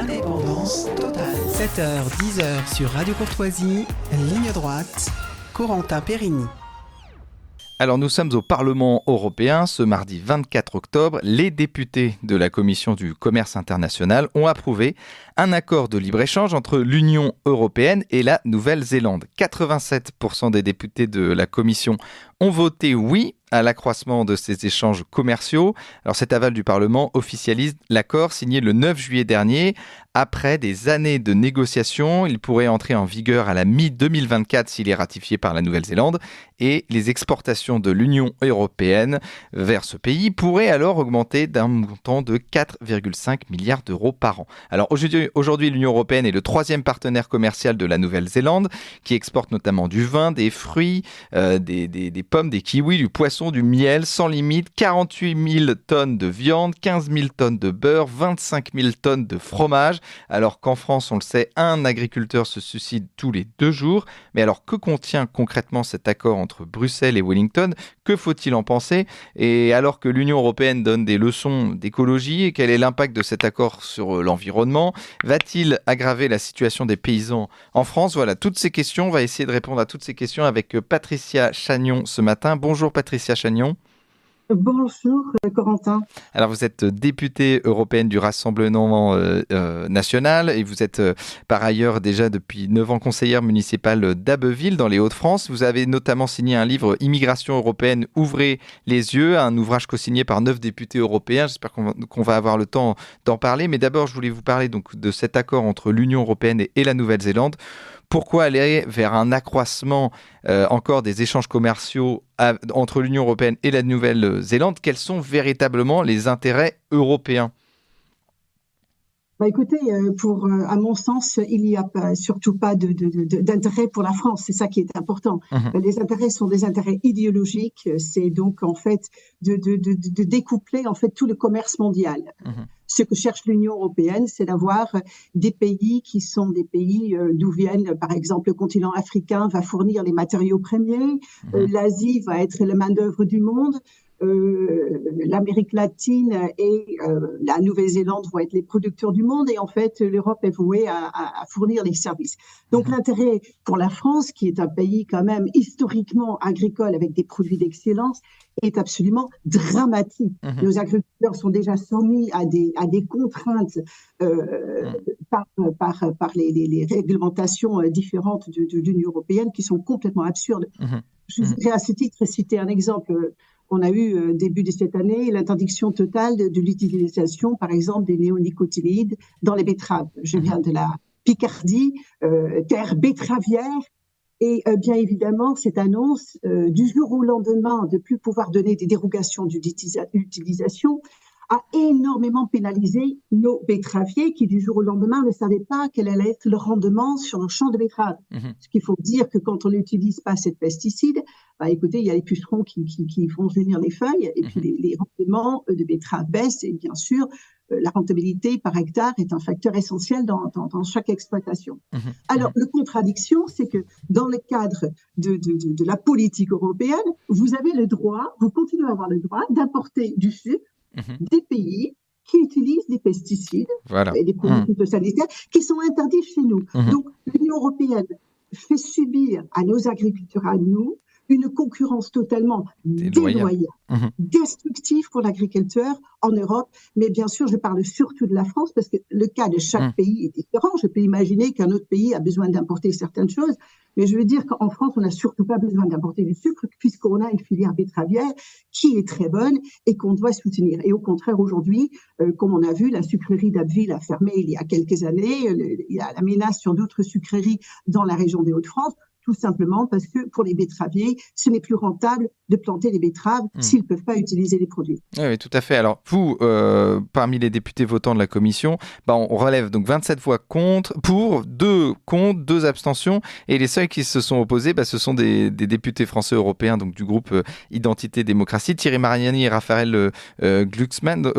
Indépendance totale. 7h, 10h sur Radio Courtoisie, ligne droite, Corentin Périni. Alors nous sommes au Parlement européen. Ce mardi 24 octobre, les députés de la Commission du commerce international ont approuvé un accord de libre-échange entre l'Union européenne et la Nouvelle-Zélande. 87% des députés de la Commission ont voté oui à l'accroissement de ces échanges commerciaux. Alors cet aval du Parlement officialise l'accord signé le 9 juillet dernier. Après des années de négociations, il pourrait entrer en vigueur à la mi-2024 s'il est ratifié par la Nouvelle-Zélande et les exportations de l'Union européenne vers ce pays pourraient alors augmenter d'un montant de 4,5 milliards d'euros par an. Alors aujourd'hui, l'Union européenne est le troisième partenaire commercial de la Nouvelle-Zélande qui exporte notamment du vin, des fruits, des pommes, des kiwis, du poisson, du miel sans limite, 48 000 tonnes de viande, 15 000 tonnes de beurre, 25 000 tonnes de fromage. Alors qu'en France, on le sait, un agriculteur se suicide tous les 2 jours. Mais alors, que contient concrètement cet accord entre Bruxelles et Wellington ? Que faut-il en penser ? Et alors que l'Union européenne donne des leçons d'écologie, quel est l'impact de cet accord sur l'environnement ? Va-t-il aggraver la situation des paysans en France ? Voilà, toutes ces questions, on va essayer de répondre à toutes ces questions avec Patricia Chagnon ce matin. Bonjour Patricia Chagnon. Bonjour Corentin. Alors vous êtes députée européenne du Rassemblement national et vous êtes par ailleurs déjà depuis 9 ans conseillère municipale d'Abbeville dans les Hauts-de-France. Vous avez notamment signé un livre Immigration européenne, ouvrez les yeux, un ouvrage co-signé par 9 députés européens. J'espère qu'on va avoir le temps d'en parler. Mais d'abord, je voulais vous parler donc de cet accord entre l'Union européenne et la Nouvelle-Zélande. Pourquoi aller vers un accroissement encore des échanges commerciaux entre l'Union européenne et la Nouvelle-Zélande ? Quels sont véritablement les intérêts européens ? Écoutez, à mon sens, il n'y a surtout pas d'intérêt pour la France. C'est ça qui est important. Les intérêts sont des intérêts idéologiques. C'est donc en fait de découpler en fait tout le commerce mondial. Ce que cherche l'Union européenne, c'est d'avoir des pays qui sont des pays d'où viennent, par exemple, le continent africain va fournir les matériaux premiers, l'Asie va être la main-d'œuvre du monde. L'Amérique latine et la Nouvelle-Zélande vont être les producteurs du monde et en fait l'Europe est vouée à fournir les services. Donc l'intérêt pour la France, qui est un pays quand même historiquement agricole avec des produits d'excellence, est absolument dramatique. Nos agriculteurs sont déjà soumis à des contraintes par les réglementations différentes de l'Union européenne qui sont complètement absurdes. Je voudrais à ce titre citer un exemple. On a eu, début de cette année, l'interdiction totale de l'utilisation, par exemple, des néonicotinoïdes dans les betteraves. Je viens de la Picardie, terre betteravière, et bien évidemment, cette annonce, du jour au lendemain, de plus pouvoir donner des dérogations d'utilisation, a énormément pénalisé nos betteraviers qui, du jour au lendemain, ne savaient pas quel allait être le rendement sur leur champ de betterave. Ce qu'il faut dire que quand on n'utilise pas ces pesticides, écoutez, il y a les pucerons qui font venir les feuilles et puis les rendements de betteraves baissent et bien sûr, la rentabilité par hectare est un facteur essentiel dans chaque exploitation. Alors, la contradiction, c'est que dans le cadre de la politique européenne, vous avez le droit, vous continuez à avoir le droit d'importer du sucre des pays qui utilisent des pesticides et des produits phytosanitaires qui sont interdits chez nous. Donc, l'Union européenne fait subir à nos agriculteurs, à nous, une concurrence totalement déloyale, destructive pour l'agriculteur en Europe. Mais bien sûr, je parle surtout de la France parce que le cas de chaque pays est différent. Je peux imaginer qu'un autre pays a besoin d'importer certaines choses. Mais je veux dire qu'en France, on n'a surtout pas besoin d'importer du sucre puisqu'on a une filière betteravière qui est très bonne et qu'on doit soutenir. Et au contraire, aujourd'hui, comme on a vu, la sucrerie d'Abbeville a fermé il y a quelques années. Il y a la menace sur d'autres sucreries dans la région des Hauts-de-France. Tout simplement parce que pour les betteraviers, ce n'est plus rentable de planter des betteraves s'ils ne peuvent pas utiliser les produits. Oui, tout à fait. Alors, vous, parmi les députés votants de la Commission, on relève donc 27 voix pour, 2 contre, 2 abstentions. Et les seuls qui se sont opposés, ce sont des députés français européens, donc du groupe Identité Démocratie, Thierry Mariani et Raphaël Glucksmann.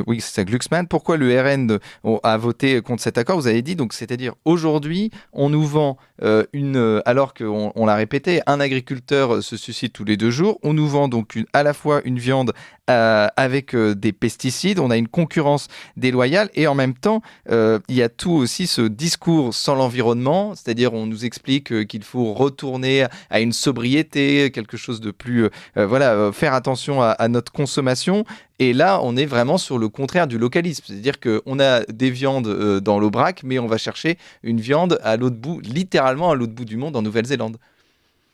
Oui, c'est ça, Glucksmann. Pourquoi le RN a voté contre cet accord ? Vous avez dit, donc, c'est-à-dire aujourd'hui, on nous vend alors alors qu'on l'a répété, un agriculteur se suicide tous les 2 jours. On nous vend donc à la fois une viande avec des pesticides, on a une concurrence déloyale et en même temps, il y a tout aussi ce discours sans l'environnement, c'est-à-dire on nous explique qu'il faut retourner à une sobriété, quelque chose de plus, faire attention à notre consommation. Et là, on est vraiment sur le contraire du localisme. C'est-à-dire qu'on a des viandes dans l'Aubrac, mais on va chercher une viande à l'autre bout, littéralement à l'autre bout du monde, en Nouvelle-Zélande.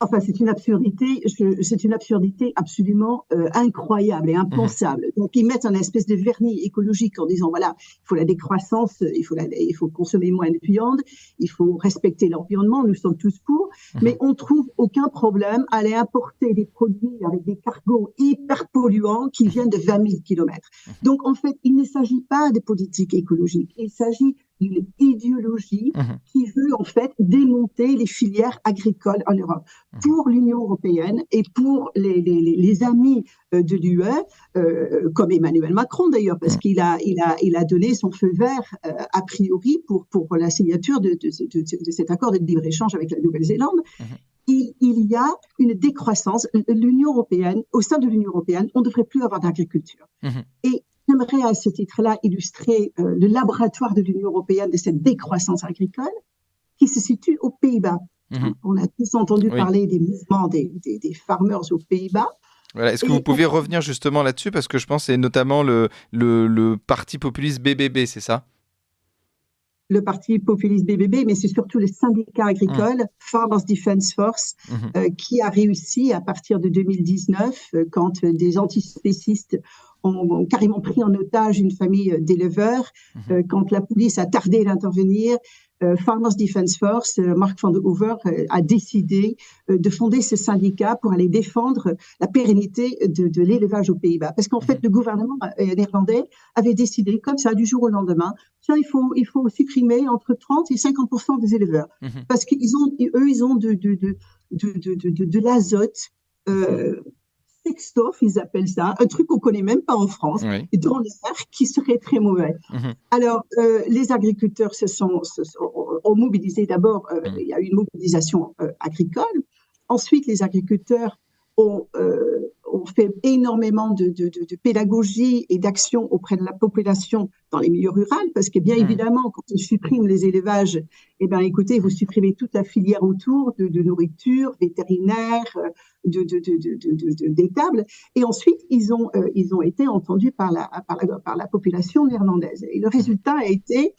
Enfin, c'est une absurdité absolument incroyable et impensable. Donc, ils mettent un espèce de vernis écologique en disant, voilà, il faut la décroissance, il faut consommer moins de viande, il faut respecter l'environnement, nous sommes tous pour, mais on trouve aucun problème à aller importer des produits avec des cargos hyper polluants qui viennent de 20 000 kilomètres. Donc, en fait, il ne s'agit pas de politique écologique, il s'agit d'une idéologie qui veut en fait démonter les filières agricoles en Europe. Pour l'Union européenne et pour les amis de l'UE, comme Emmanuel Macron d'ailleurs, parce qu'il a donné son feu vert a priori pour la signature de cet accord de libre-échange avec la Nouvelle-Zélande. Il y a une décroissance. L'Union européenne, au sein de l'Union européenne, on ne devrait plus avoir d'agriculture. Et j'aimerais à ce titre-là illustrer le laboratoire de l'Union européenne de cette décroissance agricole qui se situe aux Pays-Bas. On a tous entendu parler des mouvements des farmers aux Pays-Bas. Voilà. Est-ce que vous pouvez revenir justement là-dessus, parce que je pense que c'est notamment le parti populiste BBB, c'est ça ? Le parti populiste BBB, mais c'est surtout le syndicat agricole, Farmers Defence Force, qui a réussi à partir de 2019, quand des antispécistes ont carrément pris en otage une famille d'éleveurs, quand la police a tardé d'intervenir. Farmers Defence Force, Mark van der Hoover, a décidé de fonder ce syndicat pour aller défendre la pérennité de l'élevage aux Pays-Bas. Parce qu'en fait, le gouvernement néerlandais avait décidé, comme ça, du jour au lendemain, tiens, il faut supprimer entre 30 et 50% des éleveurs. Parce qu'ils ont de l'azote, sextof, ils appellent ça, un truc qu'on connaît même pas en France, dans l'air, qui serait très mauvais. Alors, les agriculteurs ont mobilisé d'abord, il y a eu une mobilisation agricole. Ensuite, les agriculteurs ont fait énormément de pédagogie et d'action auprès de la population dans les milieux ruraux, parce que bien évidemment, quand on supprime les élevages, eh bien, écoutez, vous supprimez toute la filière autour de nourriture, vétérinaire, d'étables. Et ensuite, ils ont été entendus par la population néerlandaise. Et le résultat a été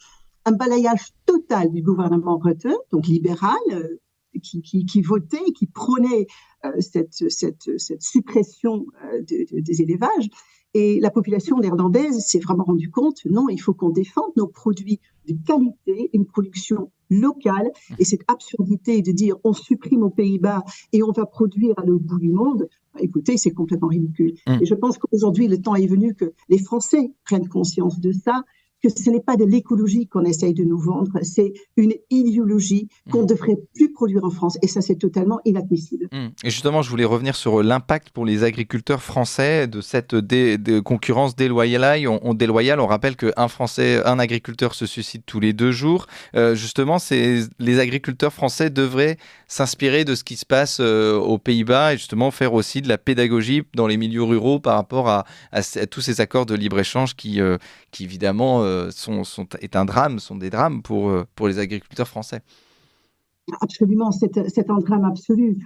un balayage total du gouvernement Rutte, donc libéral, qui votait, qui prônait cette suppression des élevages. Et la population néerlandaise s'est vraiment rendue compte, non, il faut qu'on défende nos produits de qualité, une production locale. Et cette absurdité de dire on supprime aux Pays-Bas et on va produire à l'autre bout du monde, écoutez, c'est complètement ridicule. Et je pense qu'aujourd'hui, le temps est venu que les Français prennent conscience de ça, que ce n'est pas de l'écologie qu'on essaye de nous vendre, c'est une idéologie qu'on ne devrait plus produire en France. Et ça, c'est totalement inadmissible. Et justement, je voulais revenir sur l'impact pour les agriculteurs français de cette concurrence déloyale. On rappelle qu'un agriculteur se suicide tous les 2 jours. Justement, les agriculteurs français devraient s'inspirer de ce qui se passe aux Pays-Bas et justement faire aussi de la pédagogie dans les milieux ruraux par rapport à tous ces accords de libre-échange qui évidemment sont des drames pour les agriculteurs français. Absolument, c'est un drame absolu.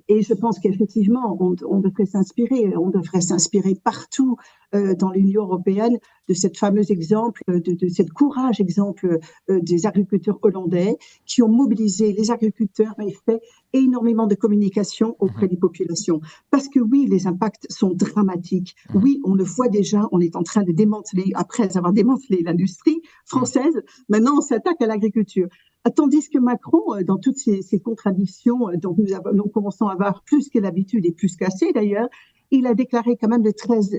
Et je pense qu'effectivement, on devrait s'inspirer partout dans l'Union européenne de cette fameuse exemple, de cette courage exemple des agriculteurs hollandais qui ont mobilisé les agriculteurs et fait énormément de communication auprès des populations. Parce que oui, les impacts sont dramatiques. Oui, on le voit déjà, on est en train de démanteler, après avoir démantelé l'industrie française, maintenant on s'attaque à l'agriculture. Tandis que Macron, dans toutes ces contradictions dont nous commençons à avoir plus que l'habitude et plus qu'assez d'ailleurs, il a déclaré quand même le 13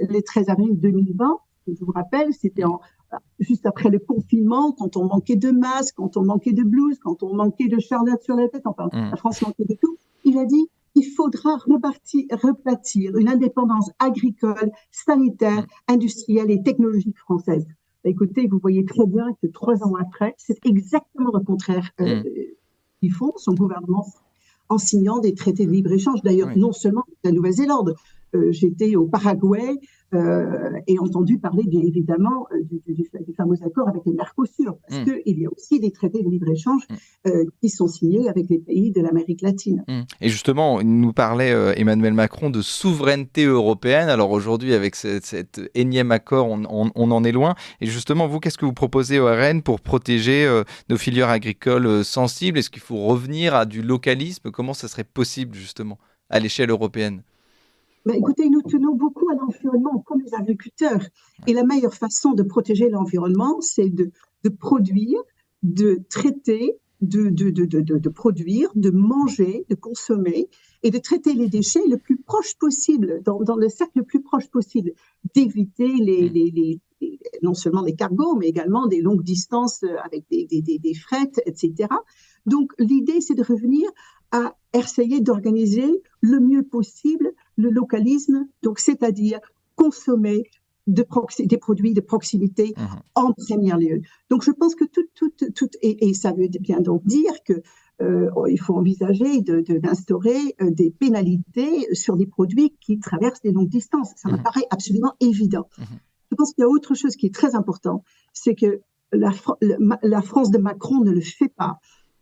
avril 2020, je vous rappelle, c'était juste après le confinement, quand on manquait de masques, quand on manquait de blouses, quand on manquait de charlotte sur la tête, enfin, la France manquait de tout. Il a dit il faudra rebâtir une indépendance agricole, sanitaire, industrielle et technologique française. Écoutez, vous voyez très bien que 3 ans après, c'est exactement le contraire qu'ils font, son gouvernement. en signant des traités de libre-échange. D'ailleurs, non seulement la Nouvelle-Zélande, j'étais au Paraguay et entendu parler bien évidemment du fameux accord avec le Mercosur, parce qu'il y a aussi des traités de libre-échange qui sont signés avec les pays de l'Amérique latine. Et justement, il nous parlait Emmanuel Macron de souveraineté européenne. Alors aujourd'hui, avec cet énième accord, on en est loin. Et justement, vous, qu'est-ce que vous proposez au RN pour protéger nos filières agricoles sensibles? Est-ce qu'il faut revenir à du localisme? Comment ça serait possible justement à l'échelle européenne? Écoutez, nous tenons beaucoup à l'environnement comme les agriculteurs. Et la meilleure façon de protéger l'environnement, c'est de produire, de traiter, de produire, de manger, de consommer et de traiter les déchets le plus proche possible, dans le cercle le plus proche possible, d'éviter non seulement les cargos, mais également des longues distances avec des frettes, etc. Donc, l'idée, c'est de revenir à essayer d'organiser le mieux possible le localisme, donc c'est-à-dire consommer des produits de proximité en premier lieu. Donc je pense que et ça veut bien donc dire que il faut envisager d'instaurer des pénalités sur des produits qui traversent des longues distances. Ça me paraît absolument évident. Je pense qu'il y a autre chose qui est très important, c'est que la France de Macron ne le fait pas,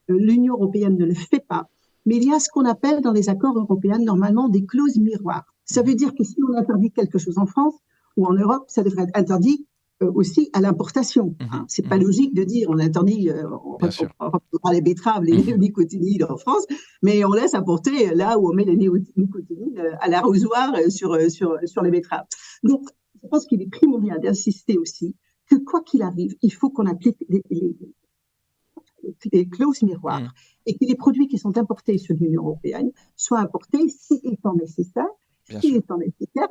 l'Union européenne ne le fait pas. Mais il y a ce qu'on appelle dans les accords européens normalement des clauses miroirs. Ça veut dire que si on interdit quelque chose en France ou en Europe, ça devrait être interdit aussi à l'importation. C'est pas logique de dire on interdit on les betteraves, les néonicotinoïdes en France, mais on laisse importer là où on met les néonicotinoïdes à l'arrosoir sur les betteraves. Donc, je pense qu'il est primordial d'insister aussi que quoi qu'il arrive, il faut qu'on applique les clauses miroirs et que les produits qui sont importés sur l'Union européenne soient importés si étant nécessaire,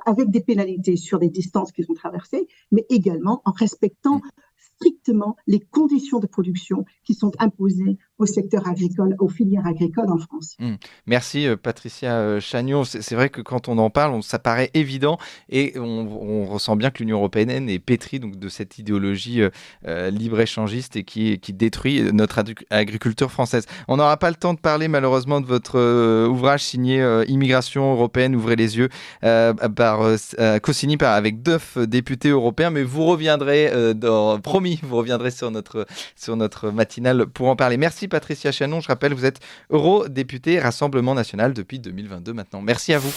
avec des pénalités sur les distances qu'ils ont traversées, mais également en respectant strictement les conditions de production qui sont imposées au secteur agricole, aux filières agricoles en France. Merci Patricia Chagnon. C'est vrai que quand on en parle, ça paraît évident et on ressent bien que l'Union européenne est pétrie donc, de cette idéologie libre-échangiste et qui détruit notre agriculture française. On n'aura pas le temps de parler malheureusement de votre ouvrage signé Immigration européenne, ouvrez les yeux, co-signé avec 9 députés européens, mais vous reviendrez promis, vous reviendrez sur notre matinale pour en parler. Merci Patricia Chagnon, je rappelle, vous êtes eurodéputée Rassemblement National depuis 2022 maintenant. Merci à vous.